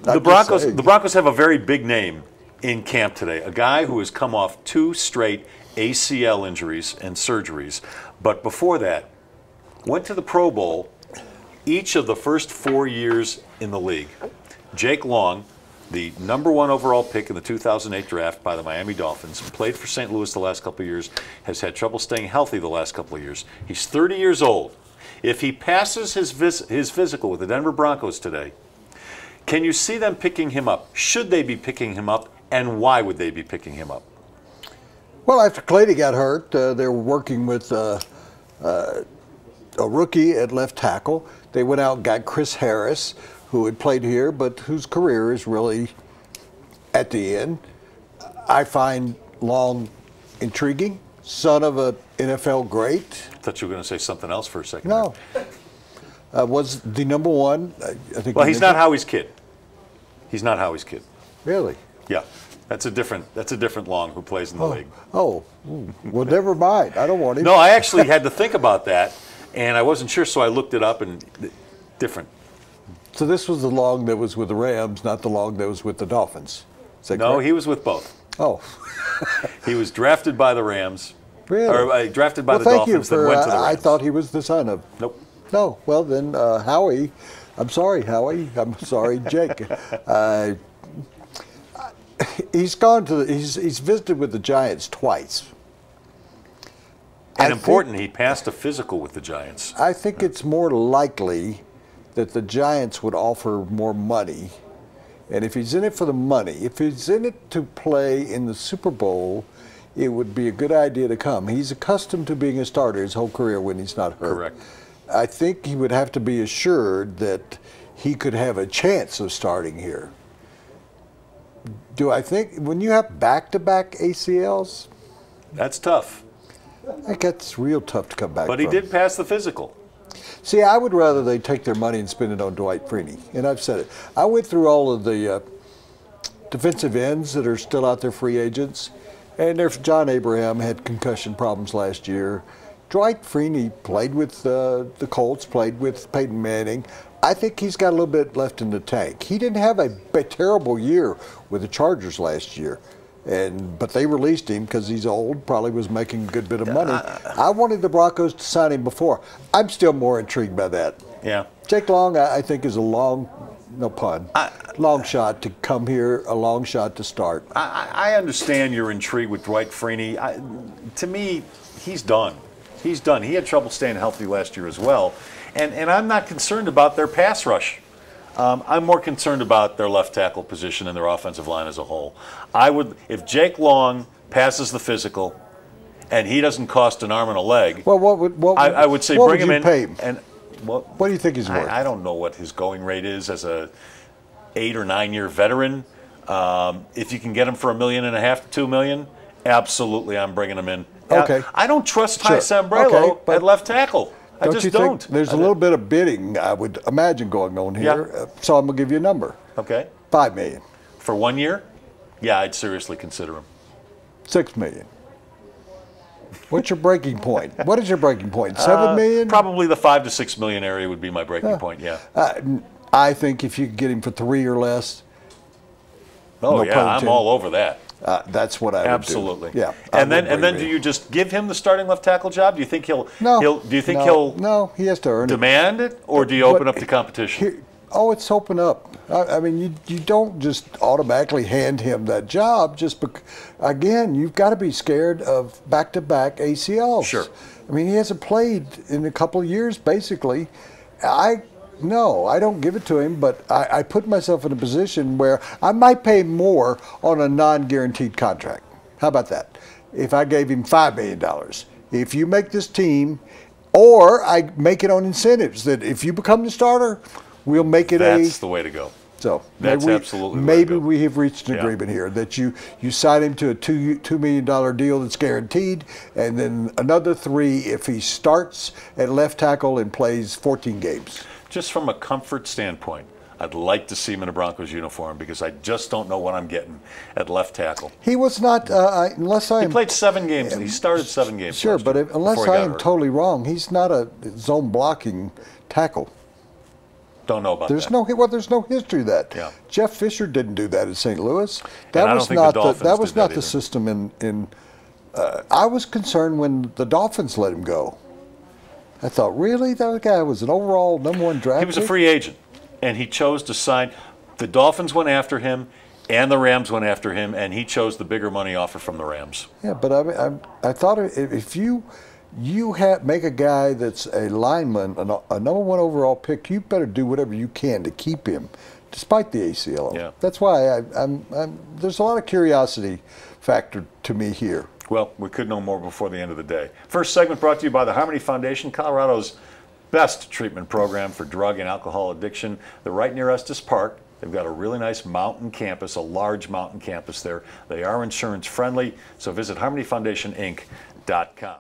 The Broncos have a very big name in camp today. A guy who has come off 2 straight ACL injuries and surgeries, but before that, went to the Pro Bowl each of the first 4 years in the league. Jake Long, the #1 overall pick in the 2008 draft by the Miami Dolphins, played for St. Louis the last couple of years, has had trouble staying healthy the last couple of years. He's 30 years old. If he passes his physical with the Denver Broncos today, can you see them picking him up? Should they be picking him up, and why would they be picking him up? Well, after Clady got hurt, they were working with a rookie at left tackle. They went out and got Chris Harris, who had played here, but whose career is really at the end. I find Long intriguing, son of an NFL great. I thought you were going to say something else for a second. No. Was the #1. I think. Well, he's not Howie's kid. He's not Howie's kid. Really? Yeah. That's a different Long who plays in the league. Oh, well, never mind. I don't want him. No, I actually had to think about that, and I wasn't sure, so I looked it up, and different. So this was the Long that was with the Rams, not the Long that was with the Dolphins. Is that No, correct? he was with both. Oh. He was drafted by the Rams. Really? Or drafted by Well, the thank Dolphins, you then for, went to the Rams. I thought he was the son of. Nope. No. Well, then Howie. I'm sorry, Howie. I'm sorry, Jake. He's gone to. He's visited with the Giants twice. And important, he passed a physical with the Giants. I think it's more likely that the Giants would offer more money. And if he's in it for the money, if he's in it to play in the Super Bowl, it would be a good idea to come. He's accustomed to being a starter his whole career when he's not hurt. Correct. I think he would have to be assured that he could have a chance of starting here. Do I think when you have back-to-back ACLs? That's tough. I think that's real tough to come back But he from. did pass the physical. See, I would rather they take their money and spend it on Dwight Freeney. And I've said it. I went through all of the defensive ends that are still out there, free agents. And there's John Abraham had concussion problems last year. Dwight Freeney played with the Colts, played with Peyton Manning. I think he's got a little bit left in the tank. He didn't have a terrible year with the Chargers last year. But they released him because he's old, probably was making a good bit of money. I wanted the Broncos to sign him before. I'm still more intrigued by that. Yeah. Jake Long, I think, is a long, no pun, long shot to come here, a long shot to start. I understand you're intrigued with Dwight Freeney. To me, he's done. He's done. He had trouble staying healthy last year as well. And I'm not concerned about their pass rush. I'm more concerned about their left tackle position and their offensive line as a whole. If Jake Long passes the physical, and he doesn't cost an arm and a leg, well, I would say bring him in. Pay him? And what do you think he's worth? I don't know what his going rate is as a 8 or 9 year veteran. If you can get him for $1.5 million to $2 million, absolutely, I'm bringing him in. Okay. I don't trust Ty Sambrailo at left tackle. I just don't. There's a little bit of bidding, I would imagine, going on here. Yeah. So I'm going to give you a number. Okay. $5 million. For 1 year? Yeah, I'd seriously consider him. $6 million. What's your breaking point? What is your breaking point? $7 million? Probably the $5 to $6 million area would be my breaking point, yeah. I think if you could get him for 3 or less. Oh, yeah, I'm all over that. That's what I would Absolutely. do. Yeah. And then do you just give him the starting left tackle job? Do you think he'll No, he has to earn demand it, or do you open up the competition? It's open up. I mean, you don't just automatically hand him that job just because, again, you've got to be scared of back-to-back ACLs. Sure. I mean, he hasn't played in a couple of years, basically. No, I don't give it to him, but I put myself in a position where I might pay more on a non-guaranteed contract. How about that? If I gave him $5 million, if you make this team, or I make it on incentives that if you become the starter, we'll make it That's the way to go. So that's absolutely maybe we have reached an agreement here that you sign him to a $2 million deal that's guaranteed, and then another $3 million if he starts at left tackle and plays 14 games. Just from a comfort standpoint, I'd like to see him in a Broncos uniform because I just don't know what I'm getting at left tackle. He was not, unless I am... He played 7 games. He started 7 games. Sure, but unless I am totally wrong, he's not a zone blocking tackle. Don't know about there's that. There's no history of that. Yeah. Jeff Fisher didn't do that in St. Louis. And I don't think the Dolphins that was did not that the either. system in. I was concerned when the Dolphins let him go. I thought, really, that guy was an overall #1 draft. He was a pick? free agent, and he chose to sign. The Dolphins went after him, and the Rams went after him, and he chose the bigger money offer from the Rams. Yeah, but I thought if you make a guy that's a lineman, a #1 overall pick, you better do whatever you can to keep him, despite the ACL. Yeah. That's why there's a lot of curiosity factor to me here. Well, we could know more before the end of the day. First segment brought to you by the Harmony Foundation, Colorado's best treatment program for drug and alcohol addiction. They're right near Estes Park. They've got a really nice mountain campus, a large mountain campus there. They are insurance friendly, so visit harmonyfoundationinc.com.